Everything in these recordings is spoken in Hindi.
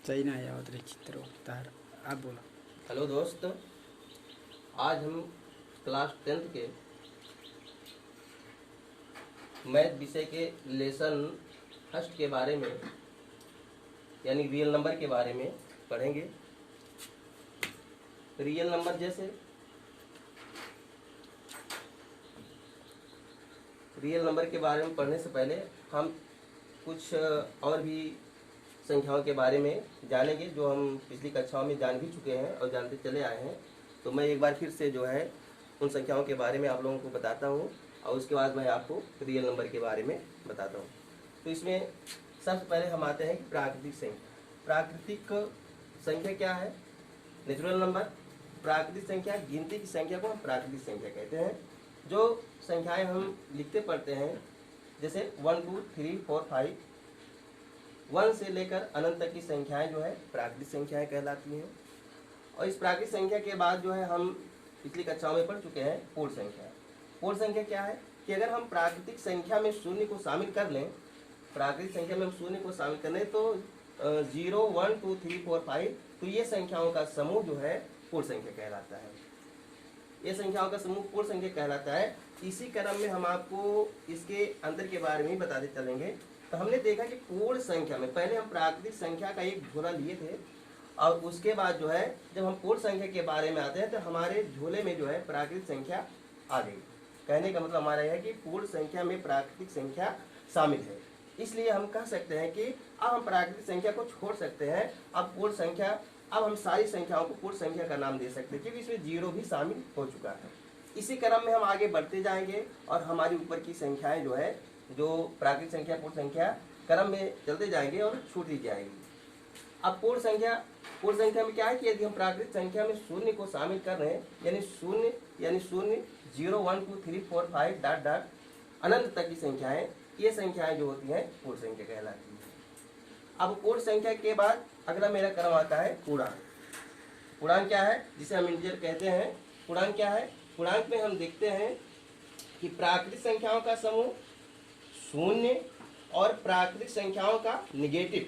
सही ना आया उतरे चित्र तार आप बोलो। हेलो दोस्त, आज हम क्लास 10th के मैथ विषय के लेसन फर्स्ट के बारे में यानी रियल नंबर के बारे में पढ़ेंगे। रियल नंबर जैसे रियल नंबर के बारे में पढ़ने से पहले हम कुछ और भी संख्याओं के बारे में जानेंगे जो हम पिछली कक्षाओं में जान भी चुके हैं और जानते चले आए हैं। तो मैं एक बार फिर से जो है उन संख्याओं के बारे में आप लोगों को बताता हूँ और उसके बाद मैं आपको रियल नंबर के बारे में बताता हूँ। तो इसमें सबसे पहले हम आते हैं कि प्राकृतिक संख्या। प्राकृतिक संख्या क्या है? Natural number. प्राकृतिक संख्या, गिनती की संख्या को हम प्राकृतिक संख्या कहते हैं। जो संख्याएं हम लिखते पढ़ते हैं जैसे 1 2 3 4 5, 1 से लेकर अनंत तक की संख्याएं जो है प्राकृतिक संख्याएं कहलाती हैं। और इस प्राकृतिक संख्या के बाद जो है हम पिछली कक्षाओं में पढ़ चुके हैं पूर्ण संख्या। पूर्ण संख्या क्या है कि अगर हम प्राकृतिक संख्या में शून्य को शामिल कर लें, प्राकृतिक संख्या में हम शून्य को शामिल कर लें तो 0 1 2 3 4 5, तो ये संख्याओं का समूह जो है पूर्ण संख्या कहलाता है। ये संख्याओं का समूह पूर्ण संख्या कहलाता है। इसी क्रम में हम आपको इसके अंतर के बारे में बताते चलेंगे। तो हमने देखा कि पूर्ण संख्या में पहले हम प्राकृतिक संख्या का एक झोला लिए थे और उसके बाद जो है जब हम पूर्ण संख्या के बारे में आते हैं तो हमारे झोले में जो है प्राकृतिक संख्या आ गई। कहने का मतलब हमारा यह है कि पूर्ण संख्या में प्राकृतिक संख्या शामिल है। इसलिए हम कह सकते हैं कि अब हम प्राकृतिक संख्या को छोड़ सकते हैं। अब हम सारी संख्याओं को पूर्ण संख्या का नाम दे सकते हैं क्योंकि इसमें जीरो भी शामिल हो चुका है। इसी क्रम में हम आगे बढ़ते जाएंगे और हमारी ऊपर की संख्याएं जो है जो प्राकृतिक संख्या पूर्ण संख्या क्रम में चलते जाएंगे और छूटती जाएंगी। अब पूर्ण संख्या में क्या है कि यदि हम प्राकृतिक संख्या में शून्य को शामिल कर रहे हैं यानी शून्य 0 1 2 3 4 5 डॉट डॉट अनंत तक की संख्याएं, ये संख्याएं जो होती हैं पूर्ण संख्या कहलाती है। अब पूर्ण संख्या के बाद अगला मेरा क्रम आता है पूर्णांक। पूर्णांक क्या है? जिसे हम इंटीजर कहते हैं। पूर्णांक क्या है? पूर्णांक में हम देखते हैं कि प्राकृतिक संख्याओं का समूह शून्य और प्राकृतिक संख्याओं का निगेटिव,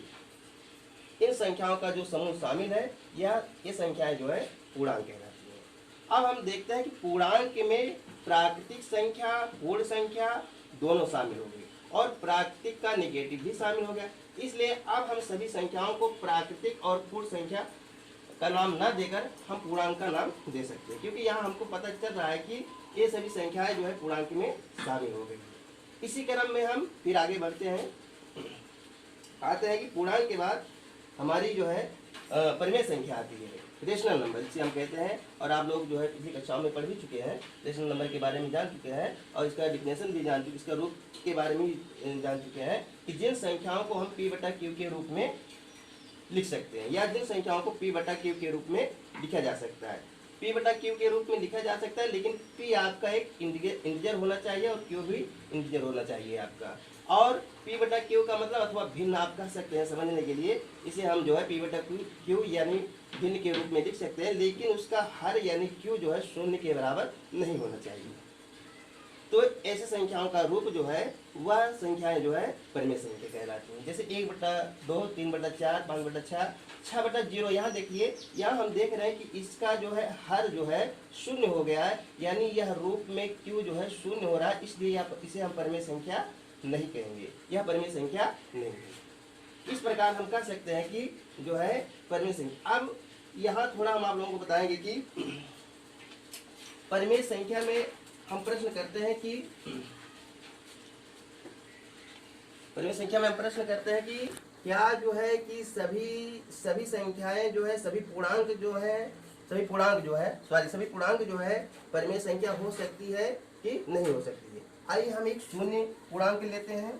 इन संख्याओं का जो समूह शामिल है ये संख्याएं जो है पूर्णांक कहलाती है। अब हम देखते हैं कि पूर्णांक में प्राकृतिक संख्या पूर्ण संख्या दोनों शामिल हो गई और प्राकृतिक का निगेटिव भी शामिल हो गया। इसलिए अब हम सभी संख्याओं को प्राकृतिक और पूर्ण संख्या का नाम न देकर हम पूर्णांक का नाम दे सकते हैं क्योंकि यहाँ हमको पता चल रहा है कि ये सभी संख्याएं जो है पूर्णांक में शामिल हो गई। इसी क्रम में हम फिर आगे बढ़ते हैं, आते हैं कि पूर्णांक के बाद हमारी जो है परिमेय संख्या आती है, रेशनल नंबर जिसे हम कहते हैं। और आप लोग जो है पिछली कक्षाओं में पढ़ भी चुके हैं, रेशनल नंबर के बारे में जान चुके हैं और इसका डिफिनेशन भी जान चुके, इसका रूप के बारे में भी जान चुके हैं कि जिन संख्याओं को हम p/q के रूप में लिख सकते हैं या जिन संख्याओं को p/q के रूप में लिखा जा सकता है। p/q के रूप में लिखा जा सकता है लेकिन p आपका एक इंटीजर होना चाहिए और q भी इंटीजर होना चाहिए आपका। और p/q का मतलब अथवा भिन्न आप कह सकते हैं समझने के लिए, इसे हम जो है p/q यानी भिन्न के रूप में लिख सकते हैं, लेकिन उसका हर यानी q जो है शून्य के बराबर नहीं होना चाहिए। तो ऐसे संख्याओं का रूप जो है वह संख्याएं जो है परिमेय संख्या कहलाती हैं। जैसे 1/2 3/4 5/6 6/0। यहाँ देखिए, यहाँ हम देख रहे हैं कि इसका जो है हर जो है शून्य हो गया है, यानी यह रूप में q जो है शून्य हो रहा है, इसलिए इसे हम परिमेय संख्या नहीं कहेंगे, यह परिमेय संख्या नहीं है। इस प्रकार हम कह सकते हैं कि जो है परिमेय संख्या। अब यहाँ थोड़ा हम आप लोगों को बताएंगे कि परिमेय संख्या में हम प्रश्न करते हैं कि परिमेय संख्या में हम प्रश्न करते हैं कि क्या जो है कि सभी संख्याएं जो है सभी पूर्णांक जो है परिमेय संख्या हो सकती है कि नहीं हो सकती है। आइए हम एक शून्य पूर्णांक लेते हैं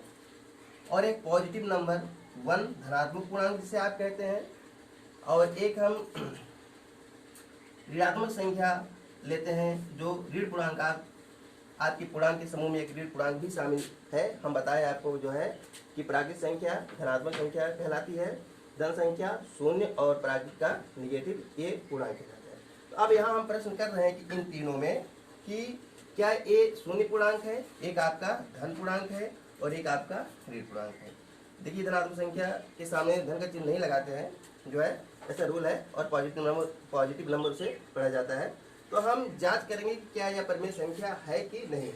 और एक पॉजिटिव नंबर 1 धनात्मक पूर्णांक जिसे आप कहते हैं, और एक हम ऋणात्मक संख्या लेते हैं जो ऋण पूर्णांक। आपकी पूर्णांक के समूह में एक ऋण पूर्णांक भी शामिल है। हम बताएं आपको जो है कि प्राकृतिक संख्या धनात्मक संख्या कहलाती है, धन संख्या शून्य और प्राकृतिक का निगेटिव ये पूर्णांक कहलाता है। तो अब यहाँ हम प्रश्न कर रहे हैं कि इन तीनों में कि क्या ये शून्य पूर्णांक है, एक आपका धन पूर्णांक है और एक आपका ऋण पूर्णांक है। देखिए धनात्मक संख्या के सामने धन का चिन्ह नहीं लगाते हैं, जो है ऐसा रूल है और पॉजिटिव नंबर से पढ़ा जाता है। तो हम जांच करेंगे कि क्या यह परिमेय संख्या है कि नहीं है।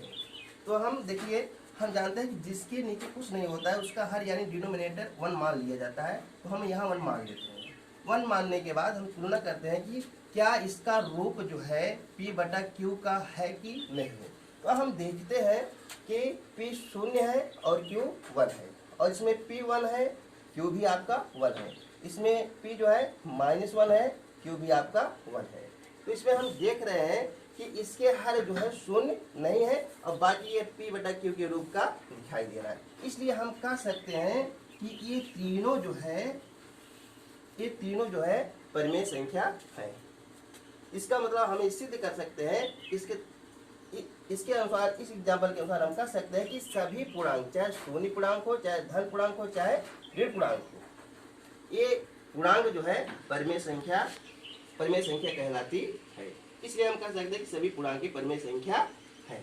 तो हम देखिए, हम जानते हैं कि जिसके नीचे कुछ नहीं होता है उसका हर यानी डिनोमिनेटर 1 मान लिया जाता है। तो हम यहाँ 1 मान लेते हैं। 1 मानने के बाद हम तुलना करते हैं कि क्या इसका रूप जो है P/Q का है कि नहीं है। तो हम देखते हैं कि P 0 है और Q 1 है, और इसमें P 1 है, Q भी आपका 1 है। इसमें P जो है -1 है, Q भी आपका 1 है। तो इसमें हम देख रहे हैं कि इसके हर जो है 0 नहीं है और बाकी ये P/Q के रूप का दिखाई दे रहा है। इसलिए हम कह सकते हैं कि ये तीनों जो है परिमेय संख्या है। इसका मतलब हम सिद्ध कर सकते हैं, इसके अनुसार, इस एग्जाम्पल के अनुसार हम कह सकते हैं कि सभी पूर्णांक, चाहे शून्य पूर्णांक हो, चाहे धन पूर्णांक हो, चाहे ऋण पूर्णांक हो, ये पूर्णांक जो है परिमेय संख्या कहलाती है। इसलिए हम कह सकते हैं कि सभी पूर्णांक की परिमेय संख्या है।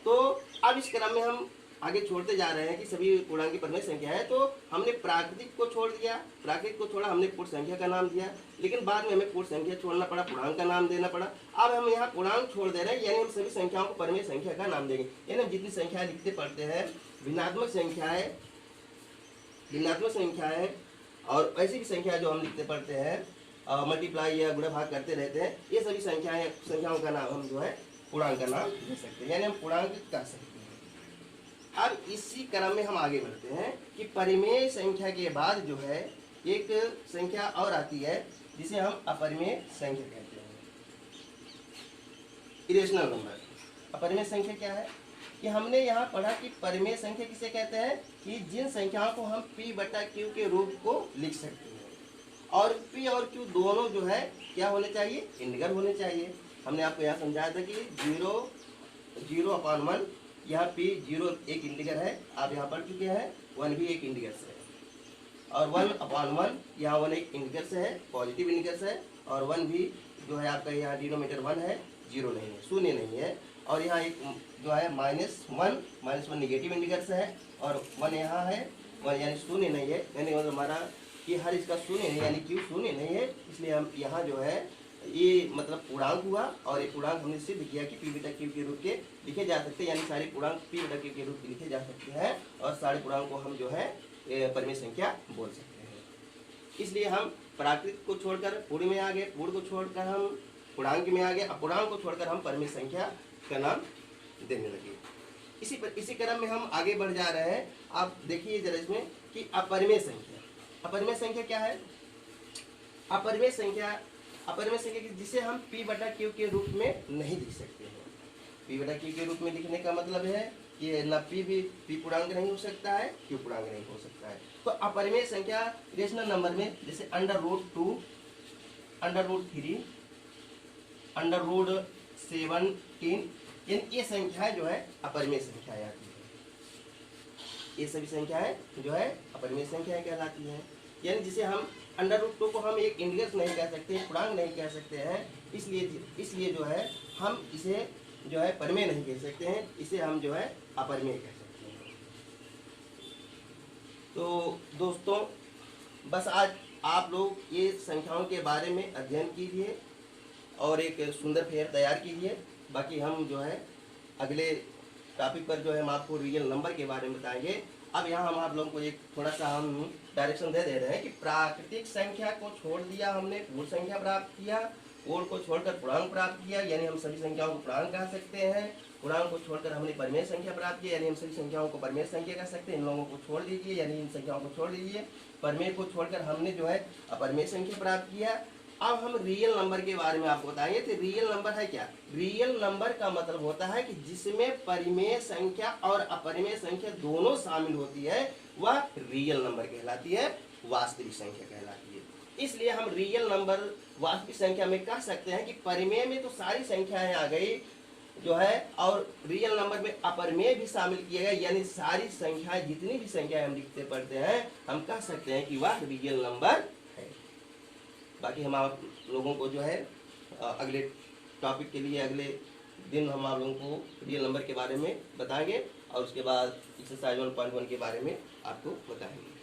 तो अब इस क्रम में हम आगे छोड़ते जा रहे हैं कि सभी पूर्णांक की परिमेय संख्या है। तो हमने प्राकृतिक को छोड़ दिया, प्राकृतिक को छोड़ा, हमने पूर्ण संख्या का नाम दिया, लेकिन बाद में हमें पूर्ण संख्या छोड़ना पड़ा, पूर्णांक का नाम देना पड़ा। अब हम यहाँ पूर्णांक छोड़ दे रहे हैं, यानी हम सभी संख्याओं को परिमेय संख्या का नाम देंगे। यानी हम जितनी संख्याएं लिखते पढ़ते हैं, भिन्नात्मक संख्याएं और ऐसी भी संख्या जो हम लिखते पढ़ते हैं, मल्टीप्लाई या गुणा भाग करते रहते हैं, ये सभी संख्याओं का नाम हम जो है पूर्णांक का नाम दे सकते हैं, यानी हम पूर्णांक कह सकते हैं। अब इसी क्रम में हम आगे बढ़ते हैं कि परिमेय संख्या के बाद जो है एक संख्या और आती है जिसे हम अपरिमेय संख्या कहते हैं, इरेशनल नंबर। अपरिमेय संख्या क्या है कि हमने यहाँ पढ़ा कि परिमेय संख्या किसे कहते हैं कि जिन संख्याओं को हम P/Q के रूप को लिख सकते हैं, और P और Q दोनों जो है क्या होने चाहिए, इंटीजर होने चाहिए। हमने आपको यहाँ समझाया था कि 0/1, यहाँ P 0 एक इंटीजर है, आप यहाँ पढ़ चुके हैं। 1 भी एक इंटीजर से है, और 1/1 यहाँ 1 एक इंटीजर से है, पॉजिटिव इंटीजर से है, और 1 भी जो है आपका यहाँ डिनोमिनेटर 1 है, 0 नहीं है, शून्य नहीं है। और यहाँ एक जो है -1 निगेटिव इंटीजर से है, और 1 यहाँ है, 1 यानी शून्य नहीं है, यानी मतलब हमारा कि हर इसका शून्य नहीं, यानी Q शून्य नहीं है। इसलिए हम यहाँ जो है ये मतलब पूर्णांक हुआ, और ये पूर्णांक हमने सिद्ध किया कि P/Q के रूप के लिखे जा सकते हैं, यानी सारे पूर्णांक P/Q के रूप के लिखे जा सकते हैं, और सारे पूर्णांक को हम जो है परिमेय संख्या बोल सकते हैं। इसलिए हम प्राकृतिक को छोड़कर पूर्ण में आ गए, पूर्ण को छोड़कर हम पूर्णांक में आ गए, अपूर्णांक को छोड़कर हम परिमेय संख्या का नाम देने लगे। इसी क्रम में हम आगे बढ़ जा रहे हैं। आप देखिए जरा इसमें कि अपरिमेय संख्या क्या है। अपरिमेय संख्या जिसे हम P/Q के रूप में नहीं लिख सकते हैं। P/Q के रूप में लिखने का मतलब है कि न P पूर्णांक नहीं हो सकता है, Q पूर्णांक नहीं हो सकता है। तो अपरिमेय संख्या रेशनल नंबर में जैसे √2, √3, √17, ये संख्याएं जो है अपरिमेय संख्याएं आती है। ये सभी संख्याएं जो है अपरिमेय संख्याएं कहलाती हैं। यानी जिसे हम √2 को हम एक इंटीजर नहीं कह सकते, पूर्णांक नहीं कह सकते हैं, इसलिए जो है हम इसे जो है परिमेय नहीं कह सकते हैं, इसे हम जो है अपरिमेय कह सकते हैं। तो दोस्तों, बस आज आप लोग ये संख्याओं के बारे में अध्ययन कीजिए और एक सुंदर फेयर तैयार कीजिए। बाकी हम जो है अगले टॉपिक पर जो है हम आपको रियल नंबर के बारे में बताएंगे। अब यहाँ हम आप लोगों को एक थोड़ा सा हम डायरेक्शन दे रहे हैं कि प्राकृतिक संख्या को छोड़ दिया हमने, पूर्ण संख्या प्राप्त किया, पूर्ण को छोड़कर पूर्णांक प्राप्त किया, यानी हम सभी संख्याओं को पूर्णांक कह सकते हैं। पूर्णांक को छोड़कर हमने परिमेय संख्या प्राप्त की, यानी हम सभी संख्याओं को परिमेय संख्या कह सकते हैं। इन लोगों को छोड़ दीजिए, यानी इन संख्याओं को छोड़ दीजिए। परिमेय को छोड़कर हमने जो है अपरिमेय संख्या प्राप्त किया। अब हम रियल नंबर के बारे में आपको बताएंगे। तो रियल नंबर है क्या? रियल नंबर का मतलब होता है कि जिसमें परिमेय संख्या और अपरिमेय संख्या दोनों शामिल होती है, वह रियल नंबर कहलाती है, वास्तविक संख्या कहलाती है। इसलिए हम रियल नंबर वास्तविक संख्या में कह सकते हैं कि परिमेय में तो सारी संख्याएं आ गई जो है, और रियल नंबर में अपरिमेय भी शामिल किया गया, यानी सारी संख्याएं, जितनी भी संख्याएं हम लिखते पढ़ते हैं, हम कह सकते हैं कि वह रियल नंबर है। बाकी हम आप लोगों को जो है अगले टॉपिक के लिए अगले दिन हम आप लोगों को रियल नंबर के बारे में बताएंगे, और उसके बाद एक्सरसाइज 1.1 के बारे में आपको बताएंगे।